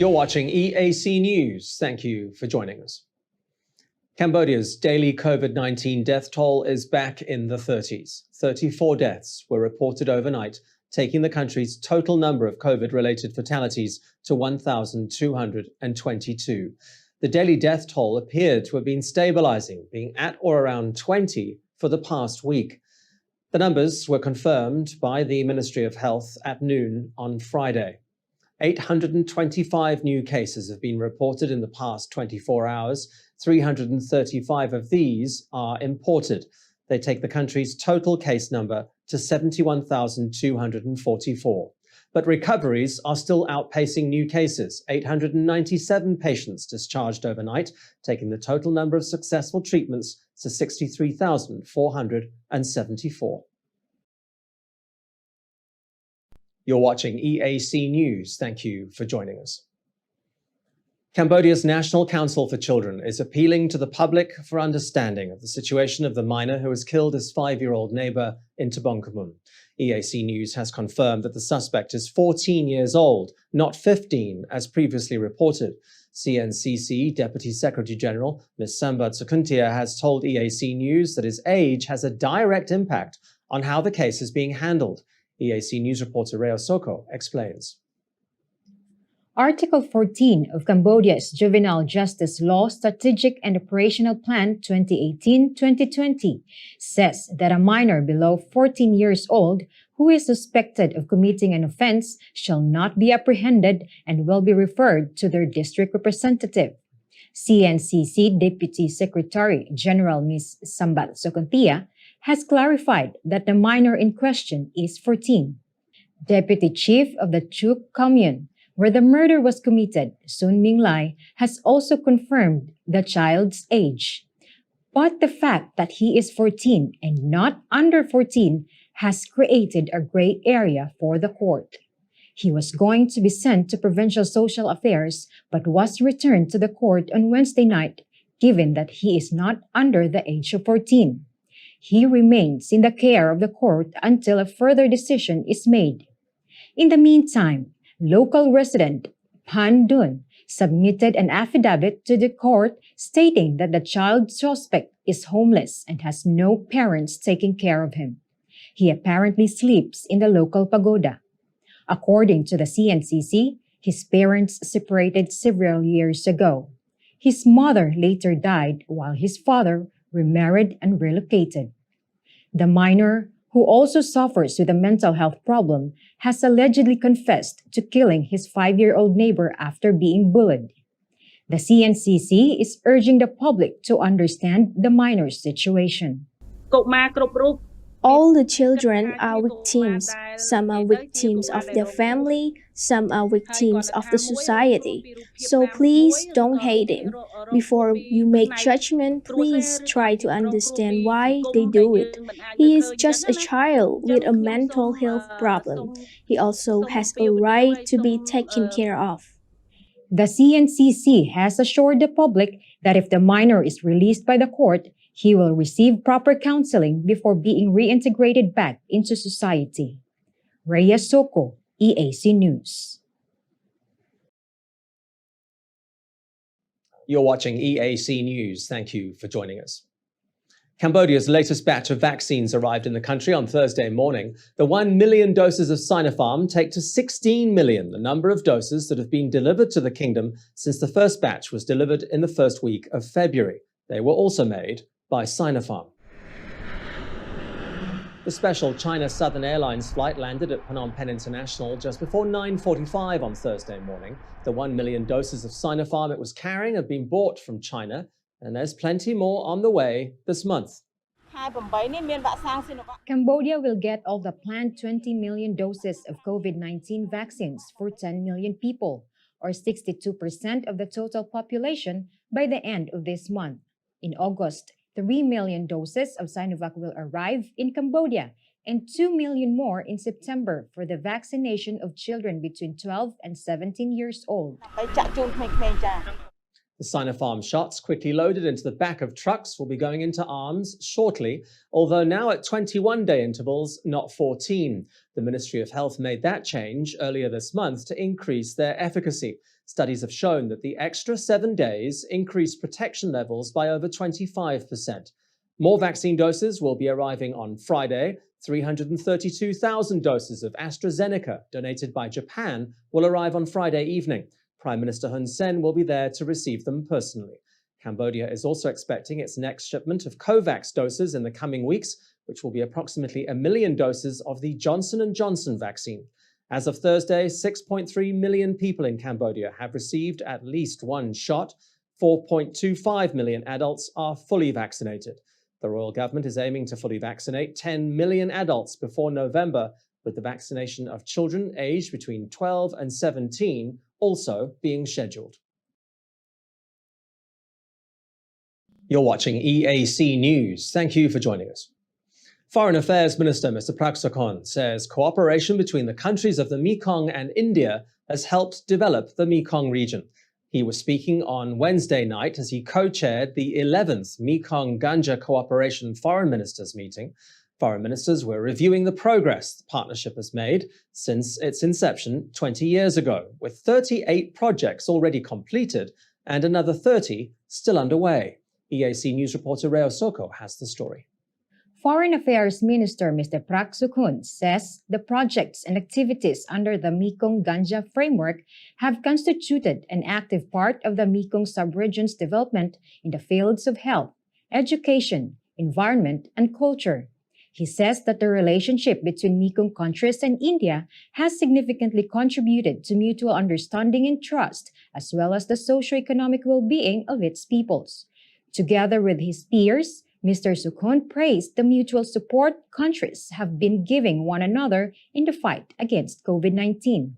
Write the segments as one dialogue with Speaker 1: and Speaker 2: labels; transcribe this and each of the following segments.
Speaker 1: You're watching EAC News. Thank you for joining us. Cambodia's daily COVID-19 death toll is back in the 30s. 34 deaths were reported overnight, taking the country's total number of COVID-related fatalities to 1,222. The daily death toll appeared to have been stabilizing, being at or around 20 for the past week. The numbers were confirmed by the Ministry of Health at noon on Friday. 825 new cases have been reported in the past 24 hours. 335 of these are imported. They take the country's total case number to 71,244. But recoveries are still outpacing new cases. 897 patients discharged overnight, taking the total number of successful treatments to 63,474. You're watching EAC News. Thank you for joining us. Cambodia's National Council for Children is appealing to the public for understanding of the situation of the minor who has killed his 5-year-old neighbor in Tabongkamun. EAC News has confirmed that the suspect is 14 years old, not 15, as previously reported. CNCC Deputy Secretary General Ms. Sambat Sukuntia has told EAC News that his age has a direct impact on how the case is being handled. EAC News reporter Reo Soko explains.
Speaker 2: Article 14 of Cambodia's Juvenile Justice Law Strategic and Operational Plan 2018-2020 says that a minor below 14 years old who is suspected of committing an offense shall not be apprehended and will be referred to their district representative. CNCC Deputy Secretary General Ms. Sambat Sokontia has clarified that the minor in question is 14. Deputy Chief of the Chuk Commune, where the murder was committed, Sun Minglai, has also confirmed the child's age. But the fact that he is 14 and not under 14 has created a gray area for the court. He was going to be sent to Provincial Social Affairs but was returned to the court on Wednesday night, given that he is not under the age of 14. He remains in the care of the court until a further decision is made. In the meantime, local resident Pan Dun submitted an affidavit to the court stating that the child suspect is homeless and has no parents taking care of him. He apparently sleeps in the local pagoda. According to the CNCC, his parents separated several years ago. His mother later died while his father remarried and relocated. The minor, who also suffers with a mental health problem, has allegedly confessed to killing his 5-year-old neighbor after being bullied. The CNCC is urging the public to understand the minor's situation.
Speaker 3: All the children are victims. Some are victims of their family, some are victims of the society. So please don't hate him. Before you make judgment, please try to understand why they do it. He is just a child with a mental health problem. He also has a right to be taken care of.
Speaker 2: The CNCC has assured the public that if the minor is released by the court, he will receive proper counseling before being reintegrated back into society. Rhea Soko, EAC News.
Speaker 1: You're watching EAC News. Thank you for joining us. Cambodia's latest batch of vaccines arrived in the country on Thursday morning. The 1 million doses of Sinopharm take to 16 million the number of doses that have been delivered to the kingdom since the first batch was delivered in the first week of February. They were also made by Sinopharm. The special China Southern Airlines flight landed at Phnom Penh International just before 9:45 on Thursday morning. The 1 million doses of Sinopharm it was carrying have been bought from China, and there's plenty more on the way this month.
Speaker 2: Cambodia will get all the planned 20 million doses of COVID-19 vaccines for 10 million people, or 62% of the total population, by the end of this month. In August, 3 million doses of Sinovac will arrive in Cambodia and 2 million more in September for the vaccination of children between 12 and 17 years old.
Speaker 1: The Sinopharm shots, quickly loaded into the back of trucks, will be going into arms shortly, although now at 21-day intervals, not 14. The Ministry of Health made that change earlier this month to increase their efficacy. Studies have shown that the extra 7 days increase protection levels by over 25%. More vaccine doses will be arriving on Friday. 332,000 doses of AstraZeneca donated by Japan will arrive on Friday evening. Prime Minister Hun Sen will be there to receive them personally. Cambodia is also expecting its next shipment of COVAX doses in the coming weeks, which will be approximately 1 million doses of the Johnson & Johnson vaccine. As of Thursday, 6.3 million people in Cambodia have received at least one shot. 4.25 million adults are fully vaccinated. The royal government is aiming to fully vaccinate 10 million adults before November, with the vaccination of children aged between 12 and 17 also being scheduled. You're watching EAC News. Thank you for joining us. Foreign Affairs Minister Mr. Prak Sokhonn says cooperation between the countries of the Mekong and India has helped develop the Mekong region. He was speaking on Wednesday night as he co-chaired the 11th Mekong-Ganja Cooperation Foreign Ministers meeting. Foreign ministers were reviewing the progress the partnership has made since its inception 20 years ago, with 38 projects already completed and another 30 still underway. EAC News reporter Reo Soko has the story.
Speaker 2: Foreign Affairs Minister Mr. Prak Sokhonn says the projects and activities under the Mekong-Ganja framework have constituted an active part of the Mekong sub-region's development in the fields of health, education, environment, and culture. He says that the relationship between Mekong countries and India has significantly contributed to mutual understanding and trust, as well as the socio-economic well-being of its peoples. Together with his peers, Mr. Sokhonn praised the mutual support countries have been giving one another in the fight against COVID-19.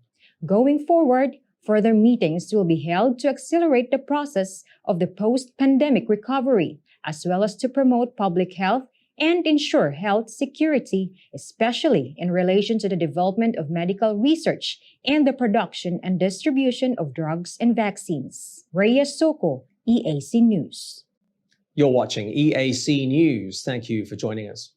Speaker 2: Going forward, further meetings will be held to accelerate the process of the post-pandemic recovery, as well as to promote public health and ensure health security, especially in relation to the development of medical research and the production and distribution of drugs and vaccines. Rhea Soko, EAC News.
Speaker 1: You're watching EAC News. Thank you for joining us.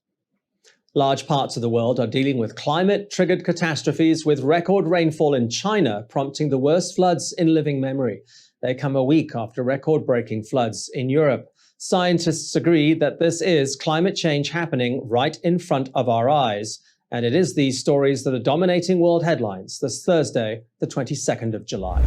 Speaker 1: Large parts of the world are dealing with climate-triggered catastrophes, with record rainfall in China prompting the worst floods in living memory. They come a week after record-breaking floods in Europe. Scientists agree that this is climate change happening right in front of our eyes. And it is these stories that are dominating world headlines this Thursday, the 22nd of July.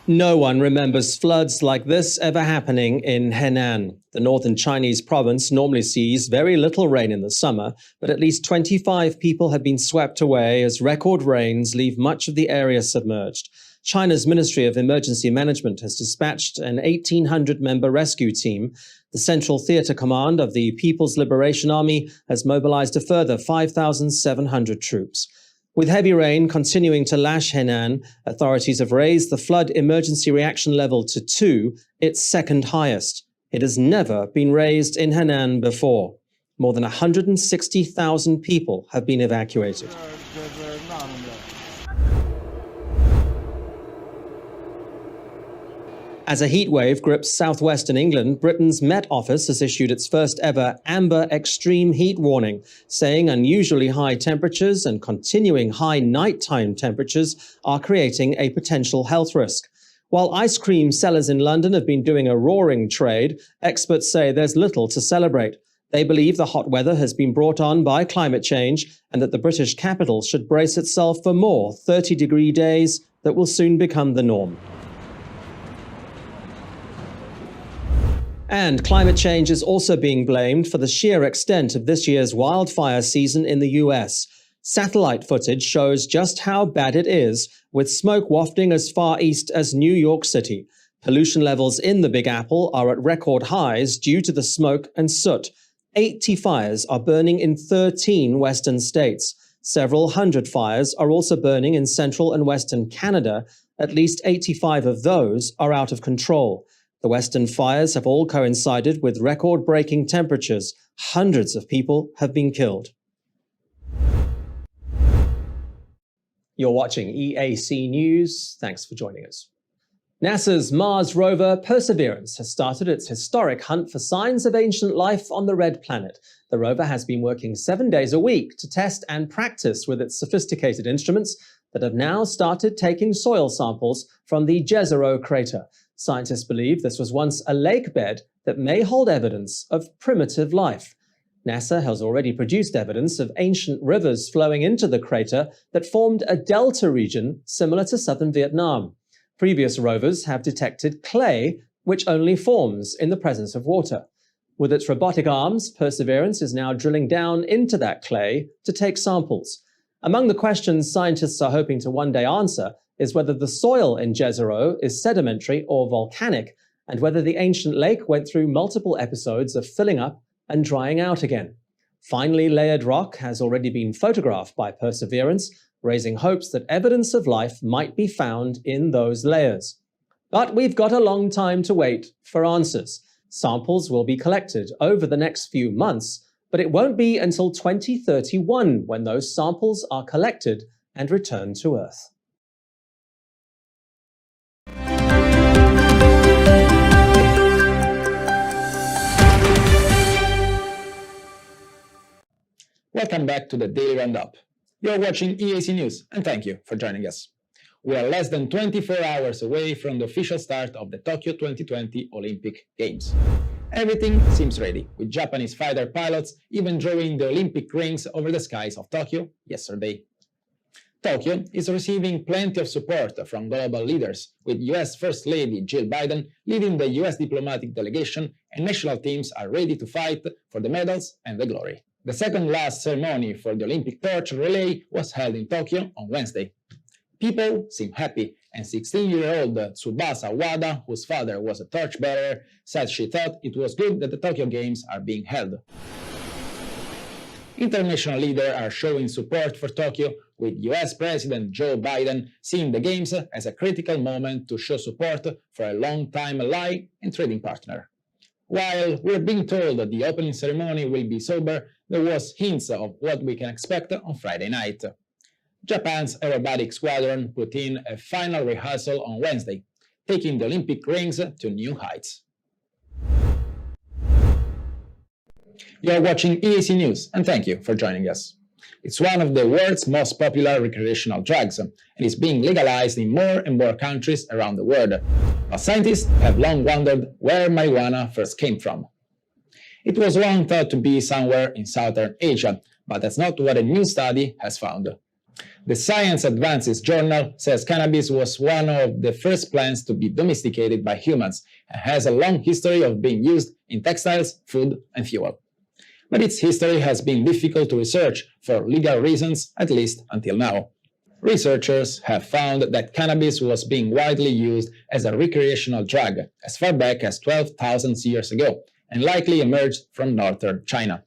Speaker 1: No one remembers floods like this ever happening in Henan. The northern Chinese province normally sees very little rain in the summer, but at least 25 people have been swept away as record rains leave much of the area submerged. China's Ministry of Emergency Management has dispatched an 1,800-member rescue team. The Central Theatre Command of the People's Liberation Army has mobilized a further 5,700 troops. With heavy rain continuing to lash Henan, authorities have raised the flood emergency reaction level to 2, its second highest. It has never been raised in Henan before. More than 160,000 people have been evacuated. As a heatwave grips southwestern England, Britain's Met Office has issued its first ever amber extreme heat warning, saying unusually high temperatures and continuing high nighttime temperatures are creating a potential health risk. While ice cream sellers in London have been doing a roaring trade, experts say there's little to celebrate. They believe the hot weather has been brought on by climate change and that the British capital should brace itself for more 30-degree days that will soon become the norm. And climate change is also being blamed for the sheer extent of this year's wildfire season in the US. Satellite footage shows just how bad it is, with smoke wafting as far east as New York City. Pollution levels in the Big Apple are at record highs due to the smoke and soot. 80 fires are burning in 13 western states. Several hundred fires are also burning in central and western Canada. At least 85 of those are out of control. The western fires have all coincided with record-breaking temperatures. Hundreds of people have been killed. You're watching EAC News. Thanks for joining us. NASA's Mars rover Perseverance has started its historic hunt for signs of ancient life on the red planet. The rover has been working 7 days a week to test and practice with its sophisticated instruments that have now started taking soil samples from the Jezero crater. Scientists believe this was once a lake bed that may hold evidence of primitive life. NASA has already produced evidence of ancient rivers flowing into the crater that formed a delta region similar to southern Vietnam. Previous rovers have detected clay, which only forms in the presence of water. With its robotic arms, Perseverance is now drilling down into that clay to take samples. Among the questions scientists are hoping to one day answer is whether the soil in Jezero is sedimentary or volcanic, and whether the ancient lake went through multiple episodes of filling up and drying out again. Finely layered rock has already been photographed by Perseverance, raising hopes that evidence of life might be found in those layers. But we've got a long time to wait for answers. Samples will be collected over the next few months, but it won't be until 2031 when those samples are collected and returned to Earth.
Speaker 4: Welcome back to the Daily Roundup. You're watching EAC News, and thank you for joining us. We are less than 24 hours away from the official start of the Tokyo 2020 Olympic Games. Everything seems ready, with Japanese fighter pilots even drawing the Olympic rings over the skies of Tokyo yesterday. Tokyo is receiving plenty of support from global leaders, with US First Lady Jill Biden leading the US diplomatic delegation, and national teams are ready to fight for the medals and the glory. The second last ceremony for the Olympic torch relay was held in Tokyo on Wednesday. People seem happy, and 16-year-old Tsubasa Wada, whose father was a torchbearer, said she thought it was good that the Tokyo Games are being held. International leaders are showing support for Tokyo, with US President Joe Biden seeing the Games as a critical moment to show support for a long-time ally and trading partner. While we're being told that the opening ceremony will be sober, there was hints of what we can expect on Friday night. Japan's aerobatic squadron put in a final rehearsal on Wednesday, taking the Olympic rings to new heights. You're watching EAC News, and thank you for joining us. It's one of the world's most popular recreational drugs, and is being legalized in more and more countries around the world. But scientists have long wondered where marijuana first came from. It was long thought to be somewhere in Southern Asia, but that's not what a new study has found. The Science Advances journal says cannabis was one of the first plants to be domesticated by humans and has a long history of being used in textiles, food, and fuel. But its history has been difficult to research for legal reasons, at least until now. Researchers have found that cannabis was being widely used as a recreational drug as far back as 12,000 years ago, and likely emerged from northern China.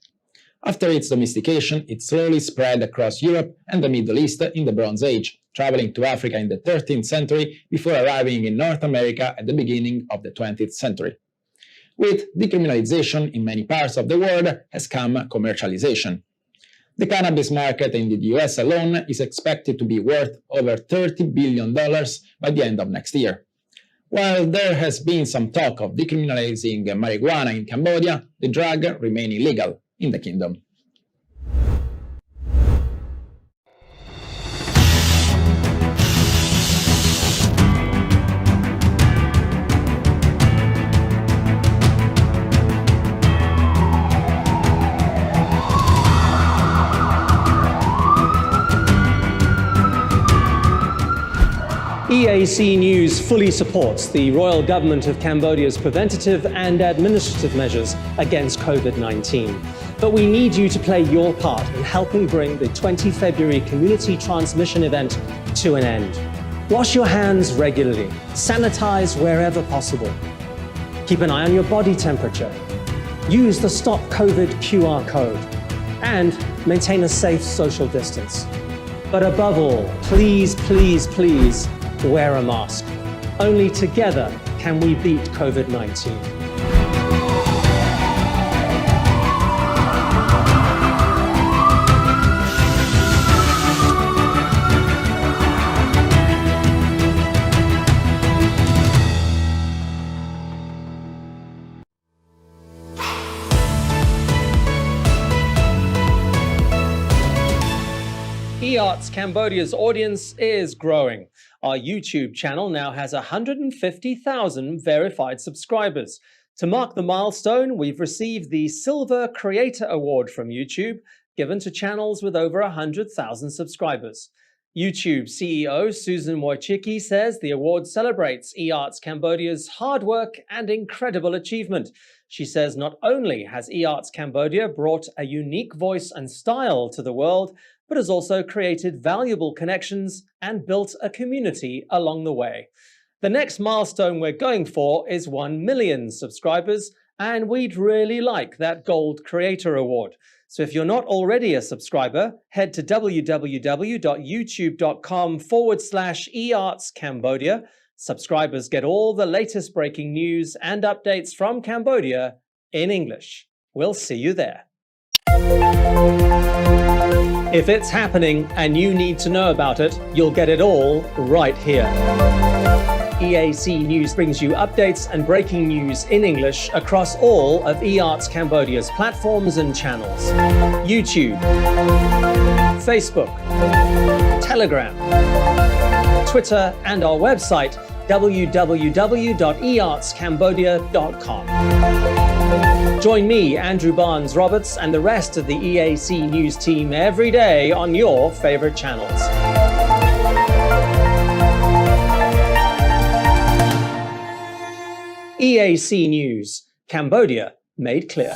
Speaker 4: After its domestication, it slowly spread across Europe and the Middle East in the Bronze Age, traveling to Africa in the 13th century before arriving in North America at the beginning of the 20th century. With decriminalization in many parts of the world has come commercialization. The cannabis market in the US alone is expected to be worth over $30 billion by the end of next year. While there has been some talk of decriminalizing marijuana in Cambodia, the drug remains illegal in the kingdom.
Speaker 1: EAC News fully supports the Royal Government of Cambodia's preventative and administrative measures against COVID-19. But we need you to play your part in helping bring the 20 February community transmission event to an end. Wash your hands regularly, sanitize wherever possible. Keep an eye on your body temperature. Use the Stop COVID QR code and maintain a safe social distance. But above all, please, please, please, wear a mask. Only together can we beat COVID-19. eArts Cambodia's audience is growing. Our YouTube channel now has 150,000 verified subscribers. To mark the milestone, we've received the Silver Creator Award from YouTube, given to channels with over 100,000 subscribers. YouTube CEO Susan Wojcicki says the award celebrates eArts Cambodia's hard work and incredible achievement. She says not only has eArts Cambodia brought a unique voice and style to the world, but has also created valuable connections and built a community along the way. The next milestone we're going for is 1 million subscribers, and we'd really like that Gold Creator Award. So if you're not already a subscriber, head to www.youtube.com/eArtsCambodia. Subscribers get all the latest breaking news and updates from Cambodia in English. We'll see you there. If it's happening and you need to know about it, you'll get it all right here. EAC News brings you updates and breaking news in English across all of eArts Cambodia's platforms and channels. YouTube, Facebook, Telegram, Twitter, and our website www.eartscambodia.com. Join me, Andrew Barnes-Roberts, and the rest of the EAC News team every day on your favorite channels. EAC News, Cambodia made clear.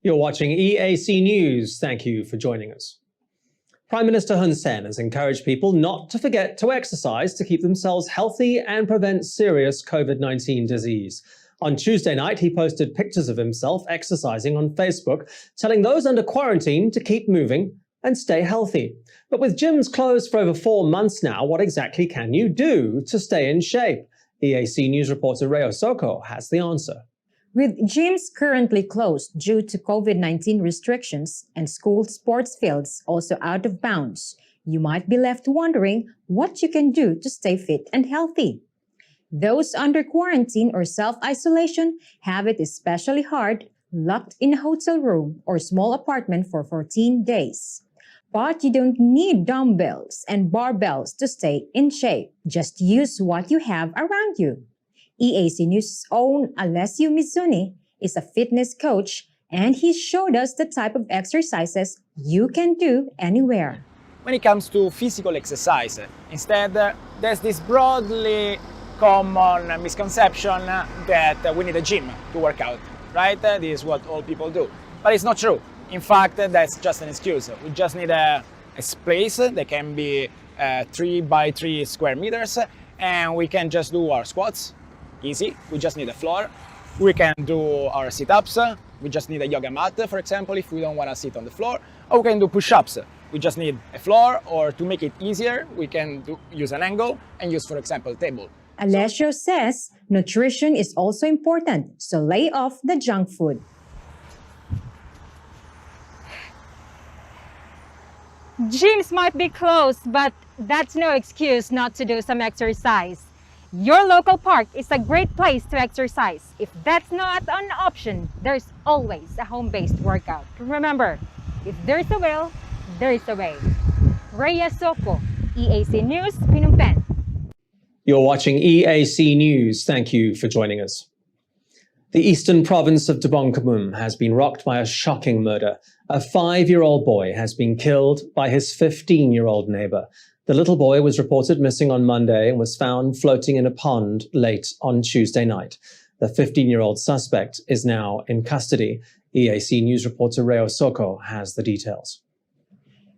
Speaker 1: You're watching EAC News. Thank you for joining us. Prime Minister Hun Sen has encouraged people not to forget to exercise to keep themselves healthy and prevent serious COVID-19 disease. On Tuesday night, he posted pictures of himself exercising on Facebook, telling those under quarantine to keep moving and stay healthy. But with gyms closed for over 4 months now, what exactly can you do to stay in shape? EAC News reporter Reo Soko has the answer.
Speaker 2: With gyms currently closed due to COVID-19 restrictions and school sports fields also out of bounds, you might be left wondering what you can do to stay fit and healthy. Those under quarantine or self-isolation have it especially hard, locked in a hotel room or small apartment for 14 days. But you don't need dumbbells and barbells to stay in shape. Just use what you have around you. EAC News' own Alessio Mizuni is a fitness coach, and he showed us the type of exercises you can do anywhere.
Speaker 5: When it comes to physical exercise, instead, there's this broadly common misconception that we need a gym to work out, right? This is what all people do. But it's not true. In fact, that's just an excuse. We just need a space that can be 3 by 3 square meters, and we can just do our squats. Easy. We just need a floor. We can do our sit-ups. We just need a yoga mat, for example, if we don't want to sit on the floor. Or we can do push-ups. We just need a floor, or to make it easier, we can use an angle and use, for example, a table.
Speaker 2: Alessio says nutrition is also important, so lay off the junk food.
Speaker 6: Gyms might be closed, but that's no excuse not to do some exercise. Your local park is a great place to exercise. If that's not an option, there's always a home-based workout. Remember, if there's a will, there's a way. Rhea Soko, EAC News, Phnom Penh.
Speaker 1: You're watching EAC News. Thank you for joining us. The eastern province of Dabong Khmum has been rocked by a shocking murder. A 5-year-old boy has been killed by his 15-year-old neighbor. The little boy was reported missing on Monday and was found floating in a pond late on Tuesday night. The 15-year-old suspect is now in custody. EAC News reporter Reo Soko has the details.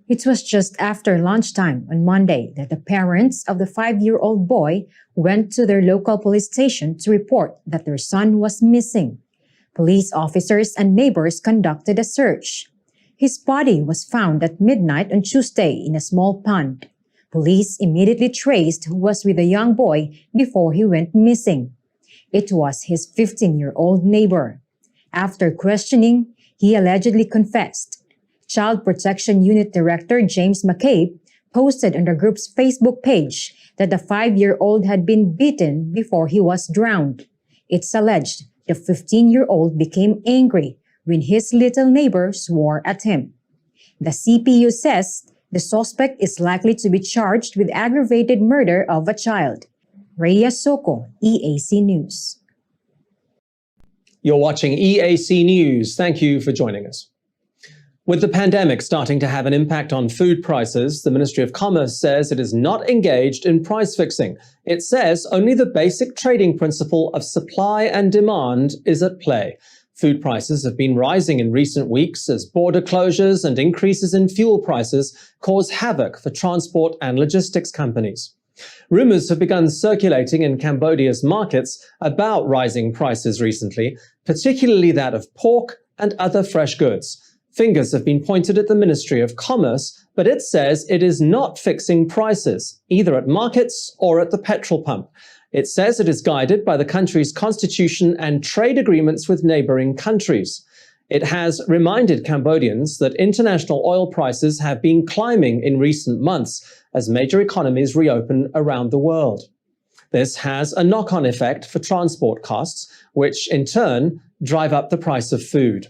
Speaker 2: It was just after lunchtime on Monday that the parents of the 5-year-old boy went to their local police station to report that their son was missing. Police officers and neighbors conducted a search. His body was found at midnight on Tuesday in a small pond. Police immediately traced who was with the young boy before he went missing. It was his 15-year-old neighbor. After questioning, he allegedly confessed. Child Protection Unit Director James McCabe posted on the group's Facebook page that the 5-year-old had been beaten before he was drowned. It's alleged the 15-year-old became angry when his little neighbor swore at him. The CPU says the suspect is likely to be charged with aggravated murder of a child. Rhea Soko, EAC News.
Speaker 1: You're watching EAC News. Thank you for joining us. With the pandemic starting to have an impact on food prices, the Ministry of Commerce says it is not engaged in price fixing. It says only the basic trading principle of supply and demand is at play. Food prices have been rising in recent weeks as border closures and increases in fuel prices cause havoc for transport and logistics companies. Rumors have begun circulating in Cambodia's markets about rising prices recently, particularly that of pork and other fresh goods. Fingers have been pointed at the Ministry of Commerce, but it says it is not fixing prices, either at markets or at the petrol pump. It says it is guided by the country's constitution and trade agreements with neighboring countries. It has reminded Cambodians that international oil prices have been climbing in recent months as major economies reopen around the world. This has a knock-on effect for transport costs, which in turn drive up the price of food.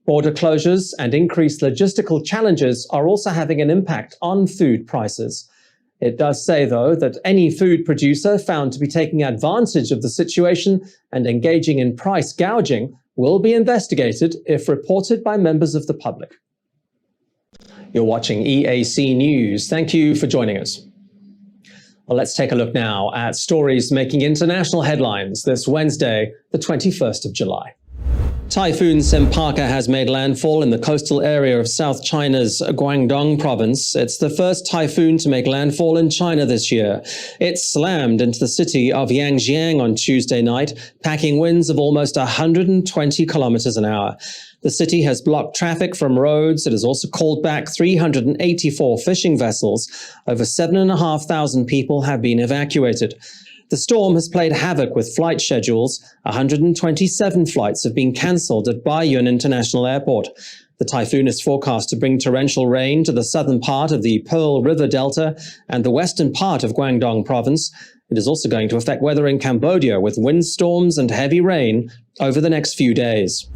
Speaker 1: Border closures and increased logistical challenges are also having an impact on food prices. It does say, though, that any food producer found to be taking advantage of the situation and engaging in price gouging will be investigated if reported by members of the public. You're watching EAC News. Thank you for joining us. Well, let's take a look now at stories making international headlines this Wednesday, the 21st of July. Typhoon Sempaka has made landfall in the coastal area of South China's Guangdong province. It's the first typhoon to make landfall in China this year. It slammed into the city of Yangjiang on Tuesday night, packing winds of almost 120 kilometers an hour. The city has blocked traffic from roads. It has also called back 384 fishing vessels. Over 7,500 people have been evacuated. The storm has played havoc with flight schedules. 127 flights have been cancelled at Baiyun International Airport. The typhoon is forecast to bring torrential rain to the southern part of the Pearl River Delta and the western part of Guangdong province. It is also going to affect weather in Cambodia with windstorms and heavy rain over the next few days.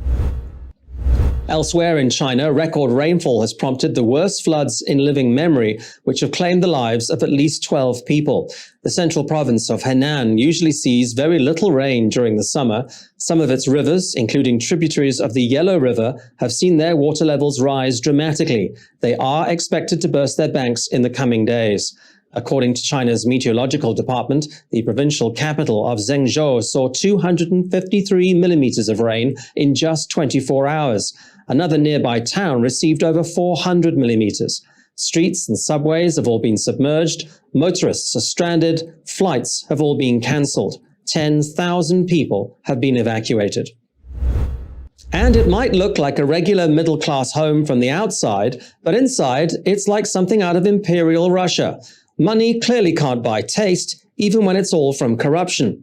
Speaker 1: Elsewhere in China, record rainfall has prompted the worst floods in living memory, which have claimed the lives of at least 12 people. The central province of Henan usually sees very little rain during the summer. Some of its rivers, including tributaries of the Yellow River, have seen their water levels rise dramatically. They are expected to burst their banks in the coming days. According to China's meteorological department, the provincial capital of Zhengzhou saw 253 millimeters of rain in just 24 hours. Another nearby town received over 400 millimeters. Streets and subways have all been submerged. Motorists are stranded. Flights have all been cancelled. 10,000 people have been evacuated. And it might look like a regular middle-class home from the outside, but inside it's like something out of Imperial Russia. Money clearly can't buy taste, even when it's all from corruption.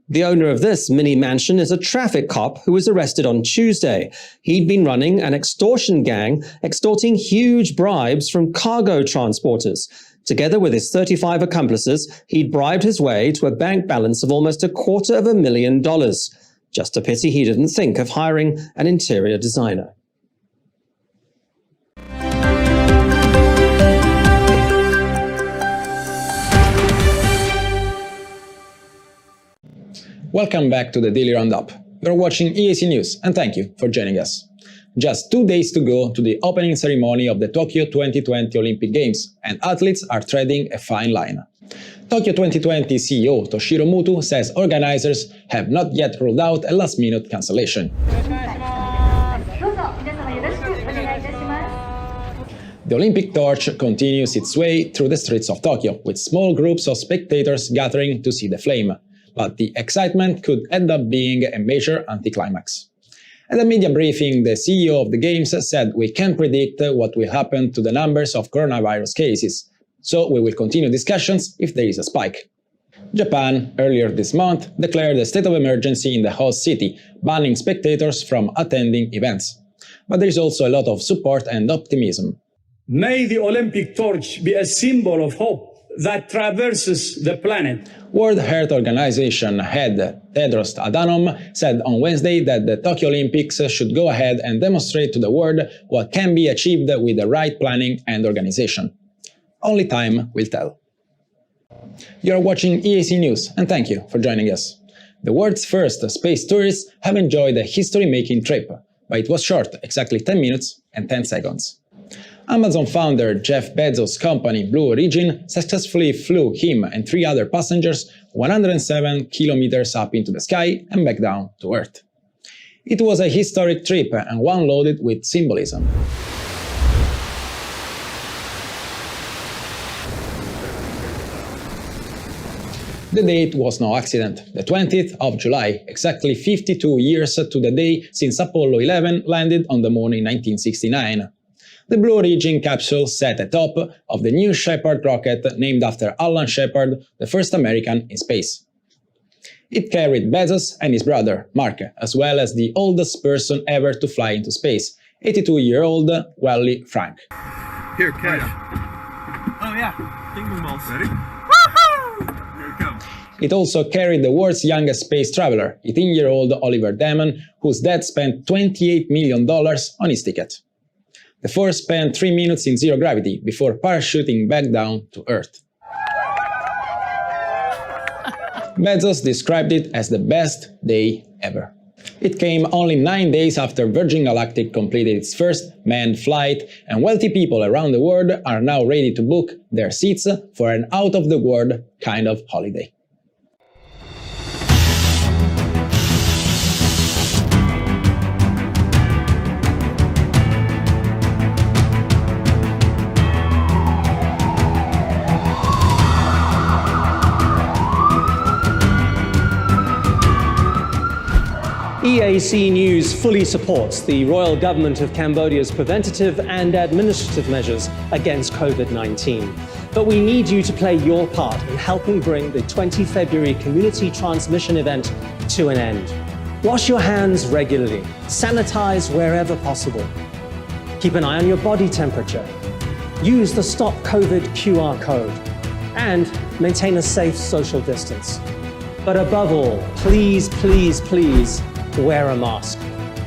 Speaker 1: The owner of this mini mansion is a traffic cop who was arrested on Tuesday. He'd been running an extortion gang, extorting huge bribes from cargo transporters. Together with his 35 accomplices, he'd bribed his way to a bank balance of almost $250,000. Just a pity he didn't think of hiring an interior designer.
Speaker 4: Welcome back to the Daily Roundup. You're watching EAC News, and thank you for joining us. Just 2 days to go to the opening ceremony of the Tokyo 2020 Olympic Games, and athletes are treading a fine line. Tokyo 2020 CEO Toshiro Muto says organizers have not yet ruled out a last-minute cancellation. The Olympic torch continues its way through the streets of Tokyo, with small groups of spectators gathering to see the flame. But the excitement could end up being a major anticlimax. At a media briefing, the CEO of the Games said we can't predict what will happen to the numbers of coronavirus cases, so we will continue discussions if there is a spike. Japan, earlier this month, declared a state of emergency in the host city, banning spectators from attending events. But there is also a lot of support and optimism.
Speaker 7: May the Olympic torch be a symbol of hope that traverses the planet.
Speaker 4: World Health Organization head Tedros Adhanom said on Wednesday that the Tokyo Olympics should go ahead and demonstrate to the world what can be achieved with the right planning and organization. Only time will tell. You are watching EAC News, and thank you for joining us. The world's first space tourists have enjoyed a history-making trip, but it was short, exactly 10 minutes and 10 seconds. Amazon founder Jeff Bezos' company Blue Origin successfully flew him and 3 other passengers 107 kilometers up into the sky and back down to Earth. It was a historic trip and one loaded with symbolism. The date was no accident, the 20th of July, exactly 52 years to the day since Apollo 11 landed on the moon in 1969. The Blue Origin capsule sat atop of the New Shepard rocket named after Alan Shepard, the first American in space. It carried Bezos and his brother, Mark, as well as the oldest person ever to fly into space, 82-year-old Wally Frank.
Speaker 8: Here, cash. Oh yeah, Ding balls. Ready? Here it comes.
Speaker 4: It also carried the world's youngest space traveler, 18-year-old Oliver Damon, whose dad spent $28 million on his ticket. The four spent 3 minutes in zero gravity before parachuting back down to Earth. Bezos described it as the best day ever. It came only 9 days after Virgin Galactic completed its first manned flight, and wealthy people around the world are now ready to book their seats for an out-of-the-world kind of holiday.
Speaker 1: EAC News fully supports the Royal Government of Cambodia's preventative and administrative measures against COVID-19. But we need you to play your part in helping bring the 20 February community transmission event to an end. Wash your hands regularly, sanitize wherever possible. Keep an eye on your body temperature. Use the Stop COVID QR code and maintain a safe social distance. But above all, please, please, please wear a mask.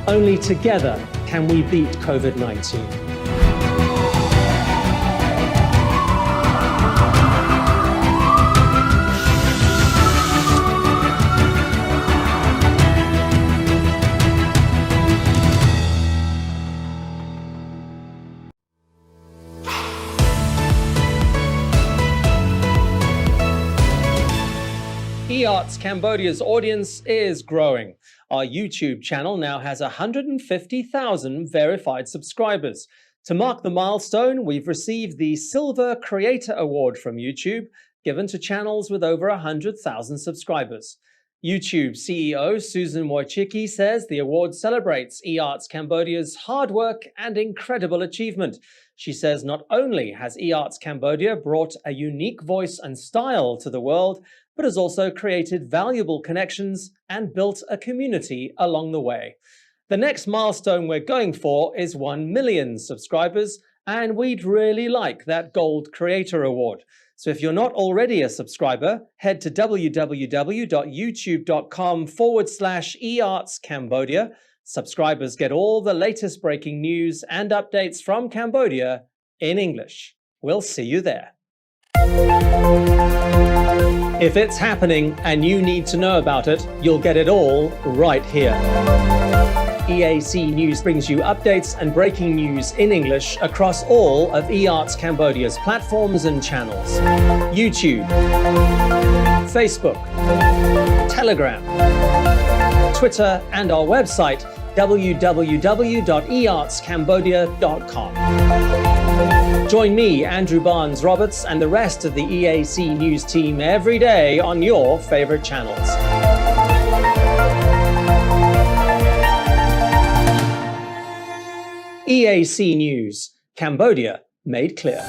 Speaker 1: Only together can we beat COVID-19. eArts Cambodia's audience is growing. Our YouTube channel now has 150,000 verified subscribers. To mark the milestone, we've received the Silver Creator Award from YouTube, given to channels with over 100,000 subscribers. YouTube CEO Susan Wojcicki says the award celebrates eArts Cambodia's hard work and incredible achievement. She says not only has eArts Cambodia brought a unique voice and style to the world, but has also created valuable connections and built a community along the way. The next milestone we're going for is 1 million subscribers, and we'd really like that Gold Creator Award. So if you're not already a subscriber, head to www.youtube.com/eArtsCambodia. Subscribers get all the latest breaking news and updates from Cambodia in English. We'll see you there. If it's happening and you need to know about it, you'll get it all right here. EAC News brings you updates and breaking news in English across all of eArts Cambodia's platforms and channels. YouTube, Facebook, Telegram, Twitter, and our website www.eartscambodia.com. Join me, Andrew Barnes-Roberts, and the rest of the EAC News team every day on your favorite channels. EAC News, Cambodia made clear.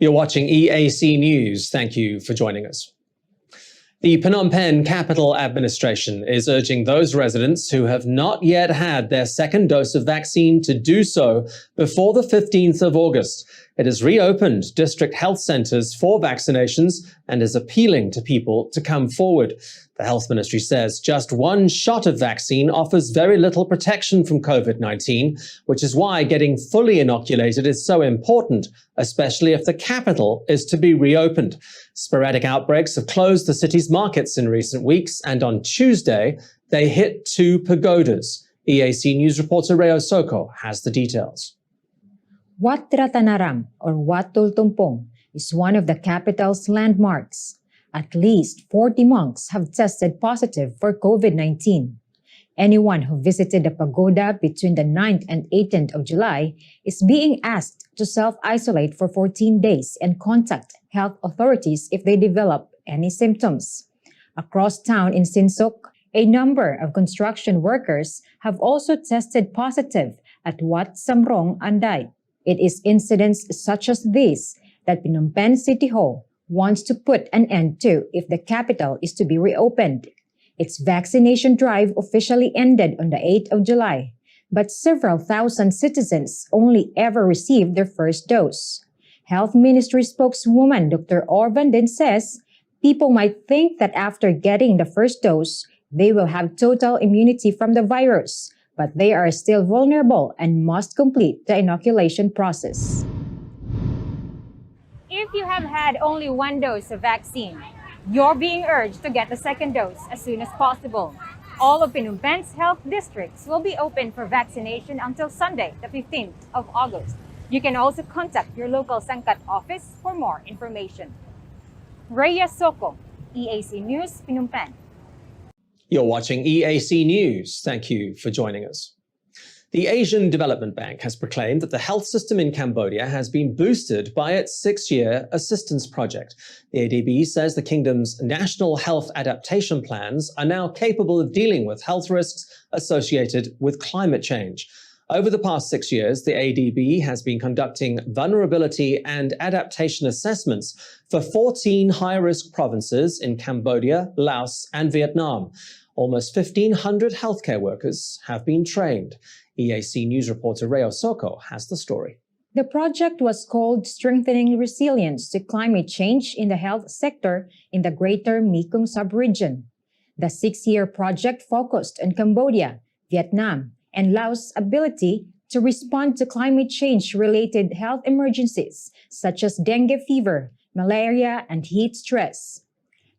Speaker 1: You're watching EAC News. Thank you for joining us. The Phnom Penh Capital Administration is urging those residents who have not yet had their second dose of vaccine to do so before the 15th of August. It has reopened district health centers for vaccinations and is appealing to people to come forward. The health ministry says just one shot of vaccine offers very little protection from COVID-19, which is why getting fully inoculated is so important, especially if the capital is to be reopened. Sporadic outbreaks have closed the city's markets in recent weeks, and on Tuesday, they hit 2 pagodas. EAC News reporter Reo Soko has the details.
Speaker 2: Wat Ratanaram, or Wat Tultumpong, is one of the capital's landmarks. At least 40 monks have tested positive for COVID-19. Anyone who visited the pagoda between the 9th and 18th of July is being asked to self-isolate for 14 days and contact health authorities if they develop any symptoms. Across town in Sinsok, a number of construction workers have also tested positive at Wat Samrong Anday. It is incidents such as this that Phnom Penh City Hall wants to put an end to if the capital is to be reopened. Its vaccination drive officially ended on the 8th of July, but several thousand citizens only ever received their first dose. Health Ministry spokeswoman Dr. Orvanden says people might think that after getting the first dose, they will have total immunity from the virus, but they are still vulnerable and must complete the inoculation process.
Speaker 6: If you have had only one dose of vaccine, you're being urged to get a second dose as soon as possible. All of Phnom Penh's health districts will be open for vaccination until Sunday, the 15th of August. You can also contact your local Sangkat office for more information. Rhea Soko, EAC News, Phnom Penh.
Speaker 1: You're watching EAC News. Thank you for joining us. The Asian Development Bank has proclaimed that the health system in Cambodia has been boosted by its 6-year assistance project. The ADB says the kingdom's national health adaptation plans are now capable of dealing with health risks associated with climate change. Over the past 6 years, the ADB has been conducting vulnerability and adaptation assessments for 14 high-risk provinces in Cambodia, Laos, and Vietnam. Almost 1,500 healthcare workers have been trained. EAC News reporter Reo Soko has the story.
Speaker 2: The project was called Strengthening Resilience to Climate Change in the Health Sector in the Greater Mekong Subregion. The 6-year project focused on Cambodia, Vietnam, and Laos' ability to respond to climate change-related health emergencies such as dengue fever, malaria, and heat stress.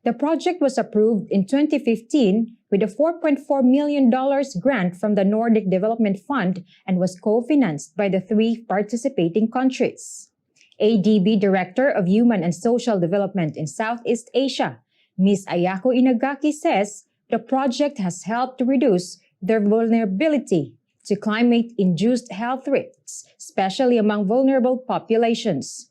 Speaker 2: The project was approved in 2015 with a $4.4 million grant from the Nordic Development Fund and was co-financed by the 3 participating countries. ADB Director of Human and Social Development in Southeast Asia, Ms. Ayako Inagaki says the project has helped to reduce their vulnerability to climate-induced health risks, especially among vulnerable populations.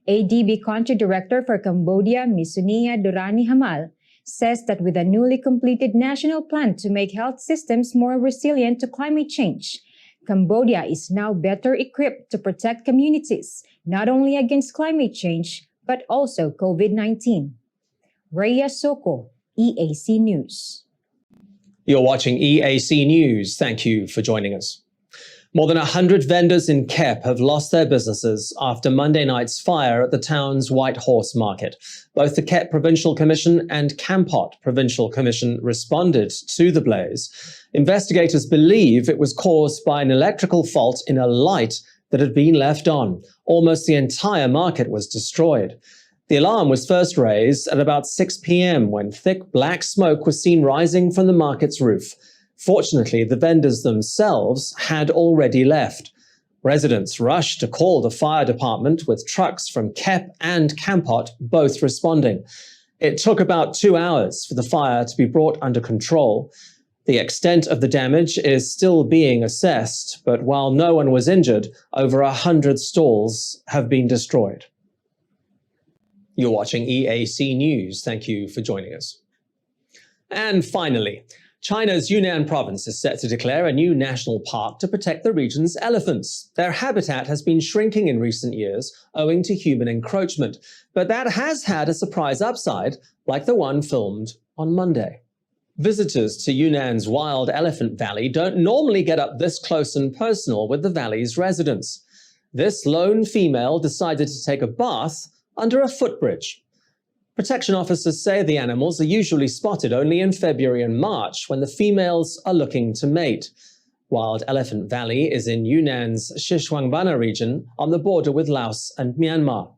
Speaker 2: ADB Country Director for Cambodia, Ms. Sunia Durrani Hamal, says that with a newly completed national plan to make health systems more resilient to climate change, Cambodia is now better equipped to protect communities, not only against climate change, but also COVID-19. Rhea Soko, EAC News.
Speaker 1: You're watching EAC News. Thank you for joining us. More than 100 vendors in Kep have lost their businesses after Monday night's fire at the town's White Horse Market. Both the Kep Provincial Commission and Kampot Provincial Commission responded to the blaze. Investigators believe it was caused by an electrical fault in a light that had been left on. Almost the entire market was destroyed. The alarm was first raised at about 6 p.m. when thick black smoke was seen rising from the market's roof. Fortunately, the vendors themselves had already left. Residents rushed to call the fire department with trucks from Kep and Kampot both responding. It took about 2 hours for the fire to be brought under control. The extent of the damage is still being assessed, but while no one was injured, over 100 stalls have been destroyed. You're watching EAC News. Thank you for joining us. And finally, China's Yunnan province is set to declare a new national park to protect the region's elephants. Their habitat has been shrinking in recent years owing to human encroachment, but that has had a surprise upside, like the one filmed on Monday. Visitors to Yunnan's wild elephant valley don't normally get up this close and personal with the valley's residents. This lone female decided to take a bath under a footbridge. Protection officers say the animals are usually spotted only in February and March when the females are looking to mate. Wild Elephant Valley is in Yunnan's Xishuangbanna region on the border with Laos and Myanmar.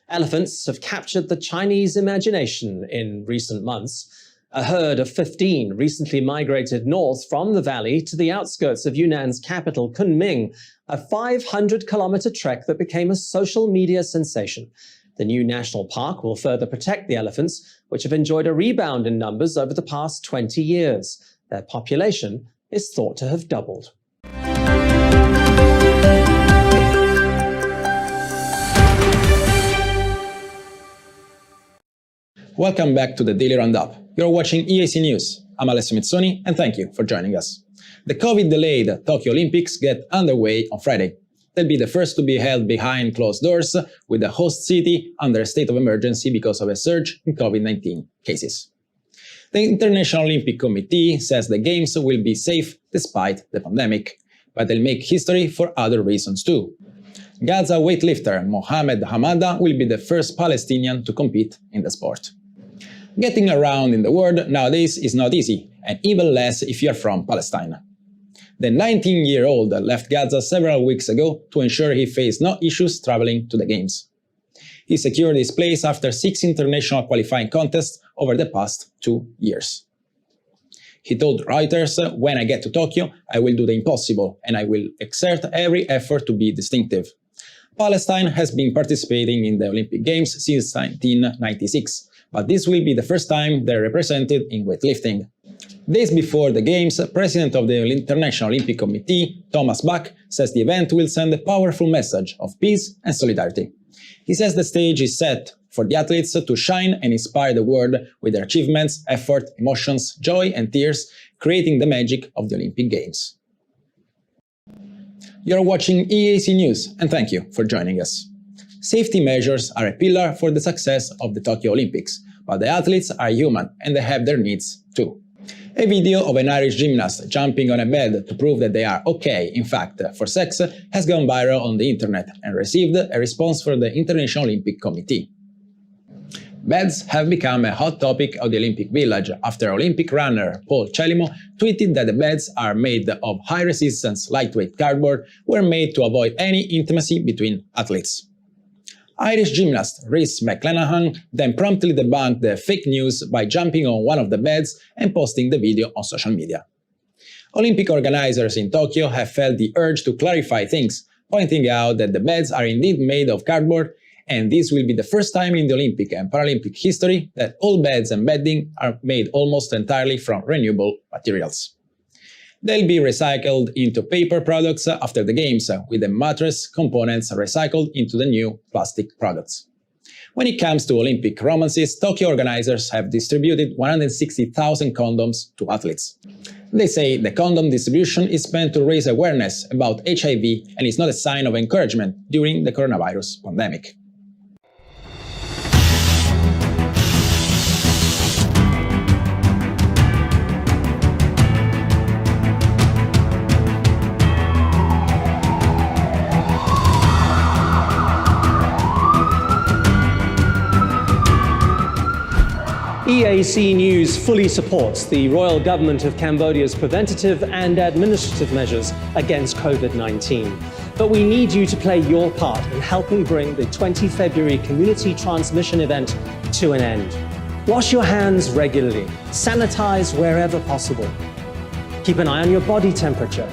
Speaker 1: Elephants have captured the Chinese imagination in recent months. A herd of 15 recently migrated north from the valley to the outskirts of Yunnan's capital, Kunming, a 500-kilometer trek that became a social media sensation. The new national park will further protect the elephants, which have enjoyed a rebound in numbers over the past 20 years. Their population is thought to have doubled.
Speaker 4: Welcome back to the Daily Roundup. You're watching EAC News. I'm Alessio Mizzoni, and thank you for joining us. The COVID-delayed Tokyo Olympics get underway on Friday. They'll be the first to be held behind closed doors, with the host city under a state of emergency because of a surge in COVID-19 cases. The International Olympic Committee says the Games will be safe despite the pandemic, but they'll make history for other reasons too. Gaza weightlifter Mohamed Hamada will be the first Palestinian to compete in the sport. Getting around in the world nowadays is not easy, and even less if you're from Palestine. The 19-year-old left Gaza several weeks ago to ensure he faced no issues traveling to the Games. He secured his place after 6 international qualifying contests over the past 2 years. He told Reuters, "When I get to Tokyo, I will do the impossible, and I will exert every effort to be distinctive." Palestine has been participating in the Olympic Games since 1996, but this will be the first time they're represented in weightlifting. Days before the Games, President of the International Olympic Committee, Thomas Bach, says the event will send a powerful message of peace and solidarity. He says the stage is set for the athletes to shine and inspire the world with their achievements, effort, emotions, joy and tears, creating the magic of the Olympic Games. You're watching EAC News, and thank you for joining us. Safety measures are a pillar for the success of the Tokyo Olympics, but the athletes are human and they have their needs too. A video of an Irish gymnast jumping on a bed to prove that they are okay, in fact, for sex, has gone viral on the internet and received a response from the International Olympic Committee. Beds have become a hot topic of the Olympic Village after Olympic runner Paul Chelimo tweeted that the beds are made of high-resistance, lightweight cardboard were made to avoid any intimacy between athletes. Irish gymnast Rhys McClenaghan then promptly debunked the fake news by jumping on one of the beds and posting the video on social media. Olympic organizers in Tokyo have felt the urge to clarify things, pointing out that the beds are indeed made of cardboard, and this will be the first time in the Olympic and Paralympic history that all beds and bedding are made almost entirely from renewable materials. They'll be recycled into paper products after the Games, with the mattress components recycled into the new plastic products. When it comes to Olympic romances, Tokyo organizers have distributed 160,000 condoms to athletes. They say the condom distribution is meant to raise awareness about HIV and is not a sign of encouragement during the coronavirus pandemic.
Speaker 1: EAC News fully supports the Royal Government of Cambodia's preventative and administrative measures against COVID-19. But we need you to play your part in helping bring the 20 February community transmission event to an end. Wash your hands regularly, sanitize wherever possible. Keep an eye on your body temperature.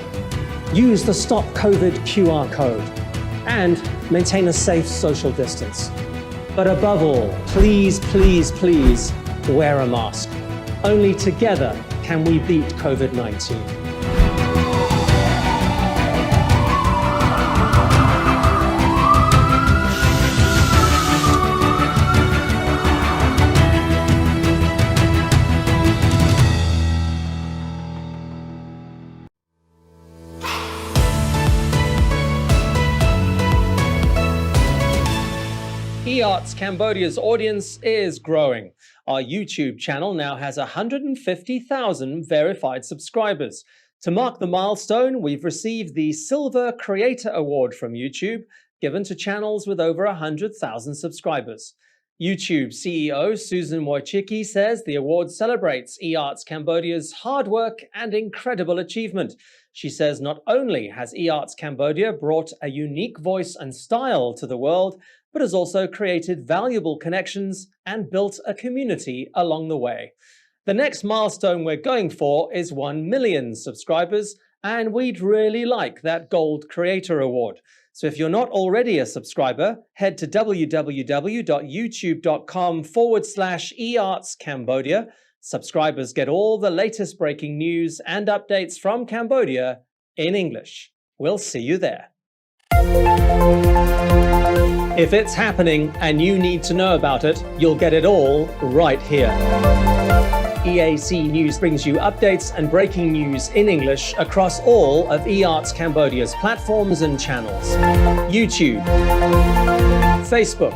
Speaker 1: Use the Stop COVID QR code and maintain a safe social distance. But above all, please, please, please, wear a mask. Only together can we beat COVID-19. eArts Cambodia's audience is growing. Our YouTube channel now has 150,000 verified subscribers. To mark the milestone, we've received the Silver Creator Award from YouTube, given to channels with over 100,000 subscribers. YouTube CEO Susan Wojcicki says the award celebrates eArts Cambodia's hard work and incredible achievement. She says not only has eArts Cambodia brought a unique voice and style to the world, but has also created valuable connections and built a community along the way. The next milestone we're going for is 1 million subscribers, and we'd really like that Gold Creator Award. So if you're not already a subscriber, head to www.youtube.com/eArtsCambodia. Subscribers get all the latest breaking news and updates from Cambodia in English. We'll see you there. If it's happening and you need to know about it, you'll get it all right here. EAC News brings you updates and breaking news in English across all of eArts Cambodia's platforms and channels. YouTube, Facebook,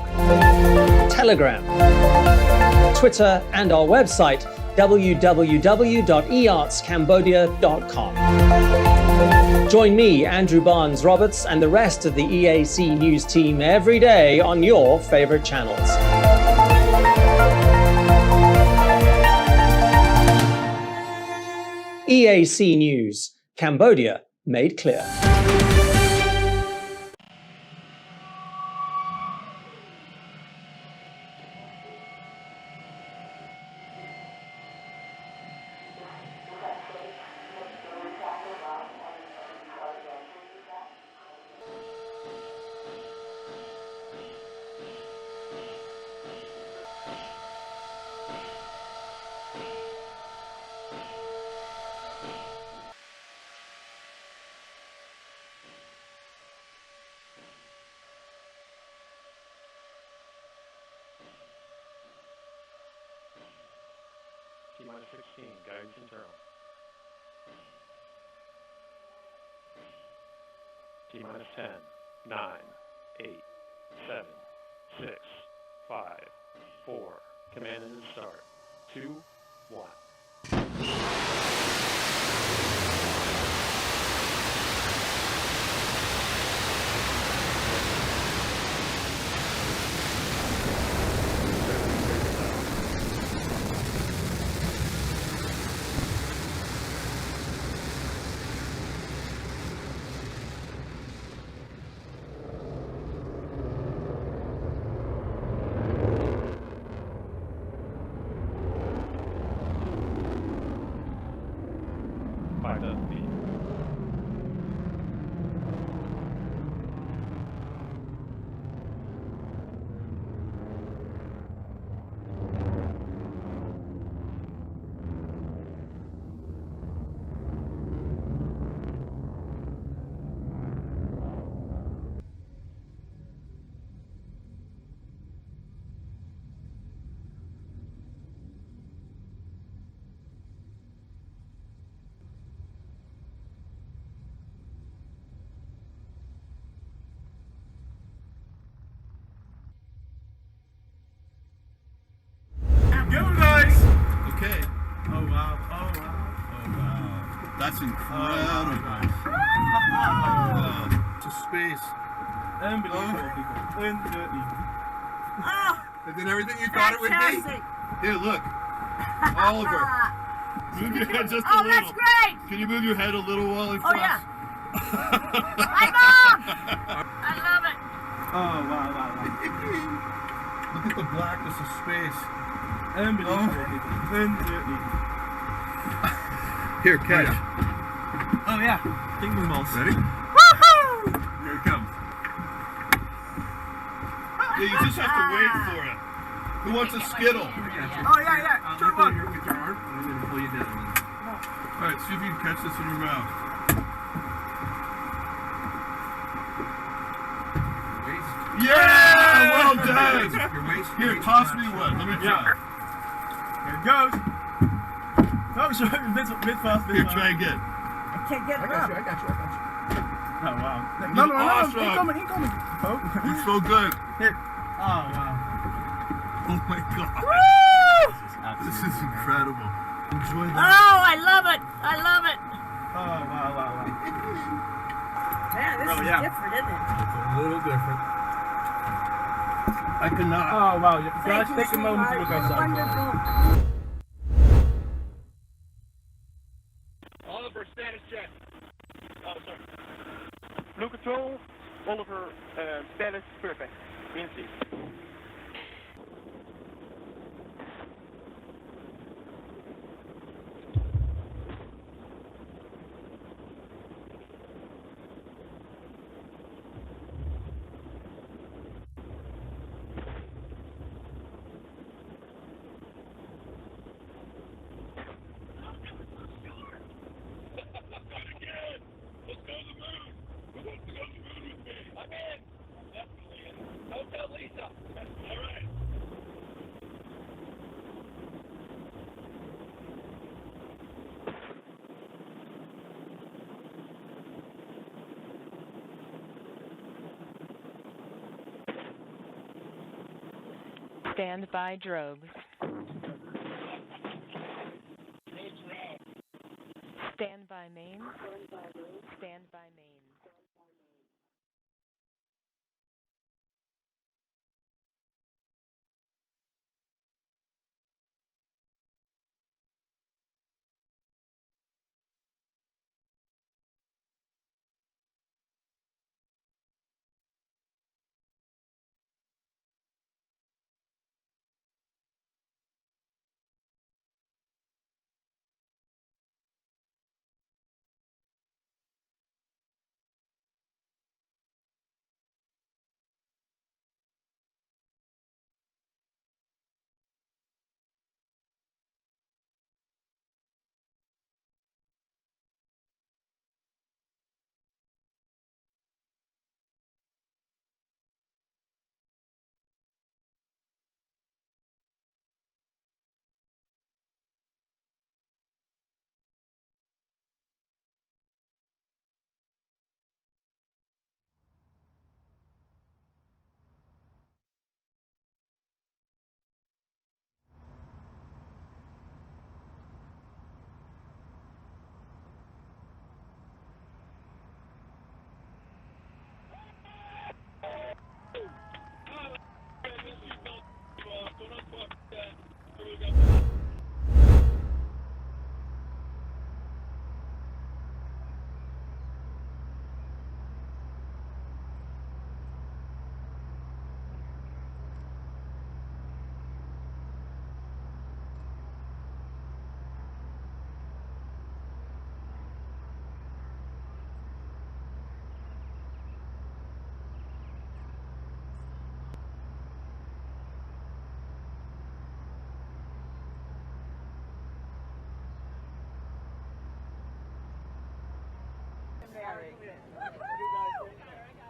Speaker 1: Telegram, Twitter, and our website, www.eartscambodia.com. Join me, Andrew Barnes-Roberts, and the rest of the EAC News team every day on your favorite channels. EAC News, Cambodia made clear.
Speaker 9: T-minus 16, guidance internal. T-minus 10, 9, 8, 7, 6, 5, 4, command and start, 2, 1.
Speaker 8: That's incredible. To space.
Speaker 10: Unbelievable, people. Unbelievable.
Speaker 8: And then everything you thought it would be? Here, look. Oliver. Move your head just a little.
Speaker 11: That's great.
Speaker 8: Can you move your head a little while it flies?
Speaker 11: Yeah. Hi, Mom. I love it.
Speaker 10: Oh, wow.
Speaker 8: Look at the blackness of space.
Speaker 10: Unbelievable, people. Unbelievable.
Speaker 8: Here, catch.
Speaker 10: Oh, yeah. Finger balls.
Speaker 8: Ready?
Speaker 11: Woohoo!
Speaker 8: Here it comes. Yeah, you just have to wait for it. Who wants a Skittle?
Speaker 11: Oh, yeah. Turn one.
Speaker 8: With your arm, and I'm going to pull you down. All right, see if you can catch this in your mouth. Yeah! Well done! Here, toss me one. Let me try.
Speaker 10: Here it goes. Oh, sure. Mid fast.
Speaker 8: Here, try again.
Speaker 11: I can't get it up.
Speaker 10: I got you. Oh, wow.
Speaker 8: No, awesome.
Speaker 10: He coming. Oh.
Speaker 8: It's so good.
Speaker 10: Here. Oh, wow.
Speaker 8: Oh my god.
Speaker 10: Woo!
Speaker 8: This is incredible. Enjoy
Speaker 11: Oh,
Speaker 8: that.
Speaker 11: I love it. I love it.
Speaker 10: Oh, wow.
Speaker 11: Man, this
Speaker 10: Oh,
Speaker 11: is
Speaker 10: yeah.
Speaker 11: different, isn't it?
Speaker 8: It's a little different. I cannot.
Speaker 10: Oh, wow. You
Speaker 11: Thank
Speaker 10: guys
Speaker 11: you,
Speaker 10: take a moment to
Speaker 11: sweetheart.
Speaker 10: look
Speaker 11: You're
Speaker 10: outside.
Speaker 11: wonderful.
Speaker 9: Oliver, status check. Oh, sorry. Blue control, Oliver, status perfect. In seat.
Speaker 12: Stand by drogues. Stand by main. Stand by main.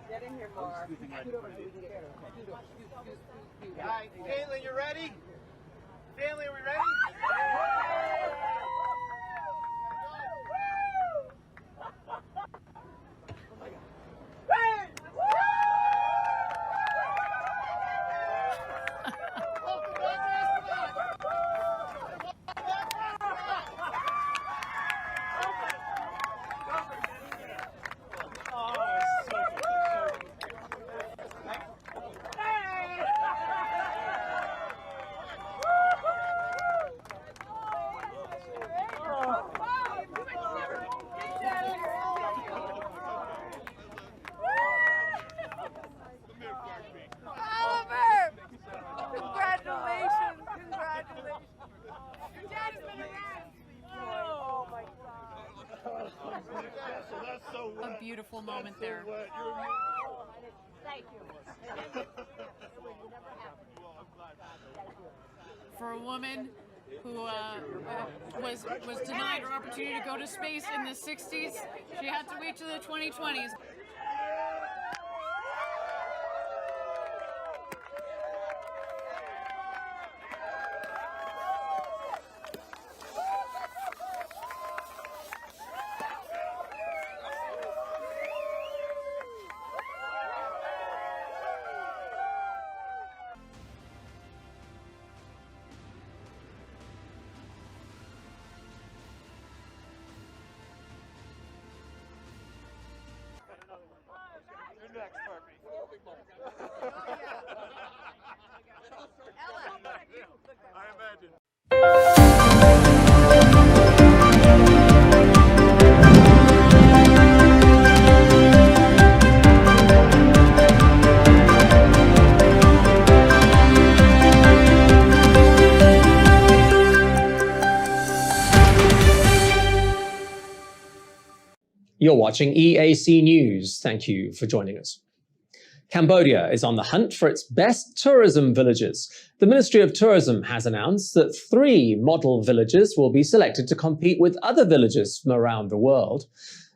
Speaker 11: Get in here more.
Speaker 10: Alright, Caitlin, you ready? Family, are we ready?
Speaker 13: A beautiful moment there.
Speaker 11: Thank you.
Speaker 13: For a woman who was denied her opportunity to go to space in the 60s, she had to wait till the 2020s.
Speaker 1: You're watching EAC News. Thank you for joining us. Cambodia is on the hunt for its best tourism villages. The Ministry of Tourism has announced that 3 model villages will be selected to compete with other villages from around the world.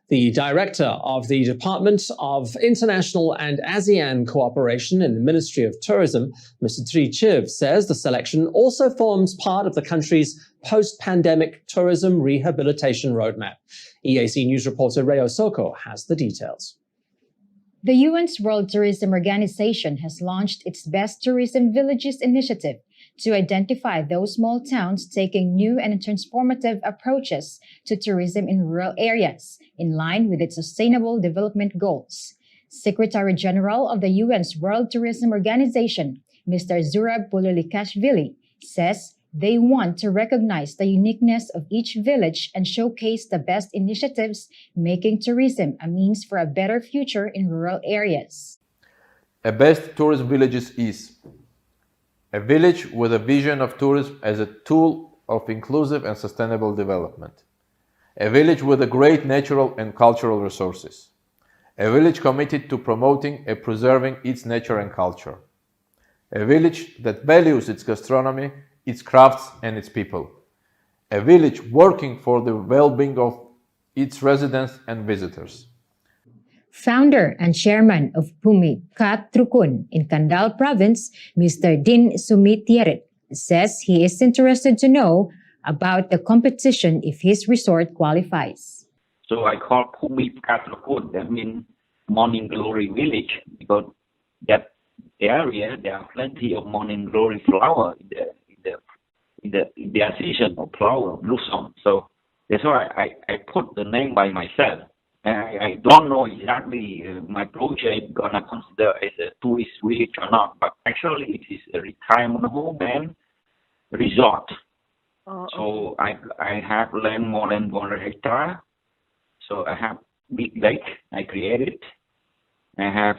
Speaker 1: The director of the Department of International and ASEAN Cooperation in the Ministry of Tourism, Mr. Tri Chiv, says the selection also forms part of the country's post-pandemic tourism rehabilitation roadmap. EAC News reporter Reo Soko has the details.
Speaker 2: The UN's World Tourism Organization has launched its Best Tourism Villages initiative to identify those small towns taking new and transformative approaches to tourism in rural areas, in line with its Sustainable Development Goals. Secretary General of the UN's World Tourism Organization, Mr. Zurab Pululikashvili, says they want to recognize the uniqueness of each village and showcase the best initiatives making tourism a means for a better future in rural areas.
Speaker 14: A best tourism villages is a village with a vision of tourism as a tool of inclusive and sustainable development. A village with a great natural and cultural resources. A village committed to promoting and preserving its nature and culture. A village that values its gastronomy, its crafts and its people. A village working for the well-being of its residents and visitors.
Speaker 2: Founder and chairman of Pumi Kat Trukun in Kandal province, Mr. Din Sumitieret, says he is interested to know about the competition if his resort qualifies.
Speaker 15: So I call Pumi Kat Trukun, that means morning glory village, because that area there are plenty of morning glory flower in the season of flower blossom. So that's why I put the name by myself. I don't know exactly my project gonna consider as a tourist village or not, but actually it is a retirement home and resort. So I have land more than 100 hectares. So I have big lake I created. I have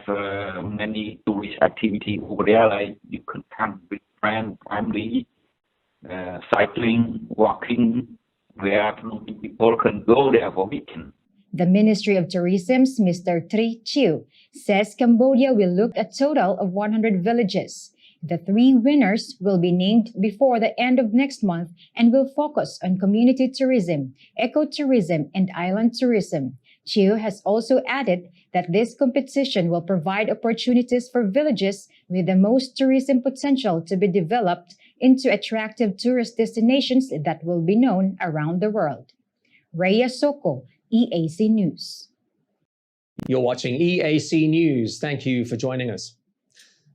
Speaker 15: many tourist activity over there, like you can come with friends, family, cycling, walking, where people can go there for weekend.
Speaker 2: The Ministry of Tourism's Mr. Tri Chiu says Cambodia will look at a total of 100 villages. The 3 winners will be named before the end of next month and will focus on community tourism, ecotourism, and island tourism. Chiu has also added that this competition will provide opportunities for villages with the most tourism potential to be developed into attractive tourist destinations that will be known around the world. Rhea Soko, EAC News.
Speaker 1: You're watching EAC News. Thank you for joining us.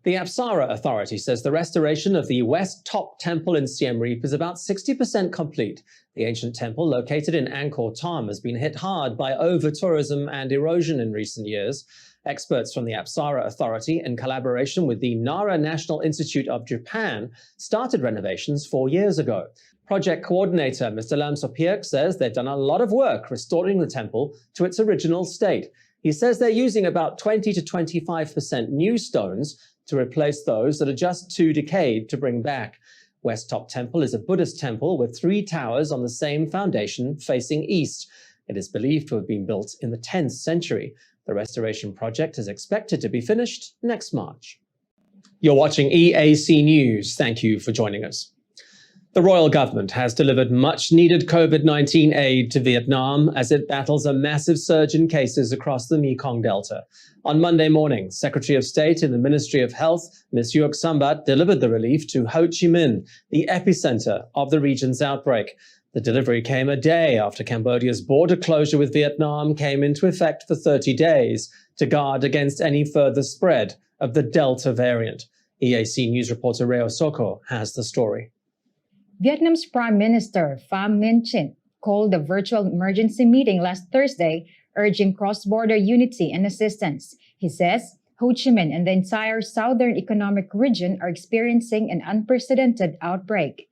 Speaker 1: The Apsara Authority says the restoration of the West Top Temple in Siem Reap is about 60% complete. The ancient temple, located in Angkor Thom, has been hit hard by over-tourism and erosion in recent years. Experts from the Apsara Authority, in collaboration with the Nara National Institute of Japan, started renovations 4 years ago. Project coordinator Mr. Lam Sopiak says they've done a lot of work restoring the temple to its original state. He says they're using about 20 to 25% new stones to replace those that are just too decayed to bring back. West Top Temple is a Buddhist temple with 3 towers on the same foundation facing east. It is believed to have been built in the 10th century. The restoration project is expected to be finished next March. You're watching EAC News. Thank you for joining us. The royal government has delivered much-needed COVID-19 aid to Vietnam as it battles a massive surge in cases across the Mekong Delta. On Monday morning, Secretary of State in the Ministry of Health, Ms. Yuok Sambat, delivered the relief to Ho Chi Minh, the epicenter of the region's outbreak. The delivery came a day after Cambodia's border closure with Vietnam came into effect for 30 days to guard against any further spread of the Delta variant. EAC News reporter Reo Soko has the story.
Speaker 2: Vietnam's Prime Minister Pham Minh Chinh called a virtual emergency meeting last Thursday, urging cross-border unity and assistance. He says Ho Chi Minh and the entire southern economic region are experiencing an unprecedented outbreak.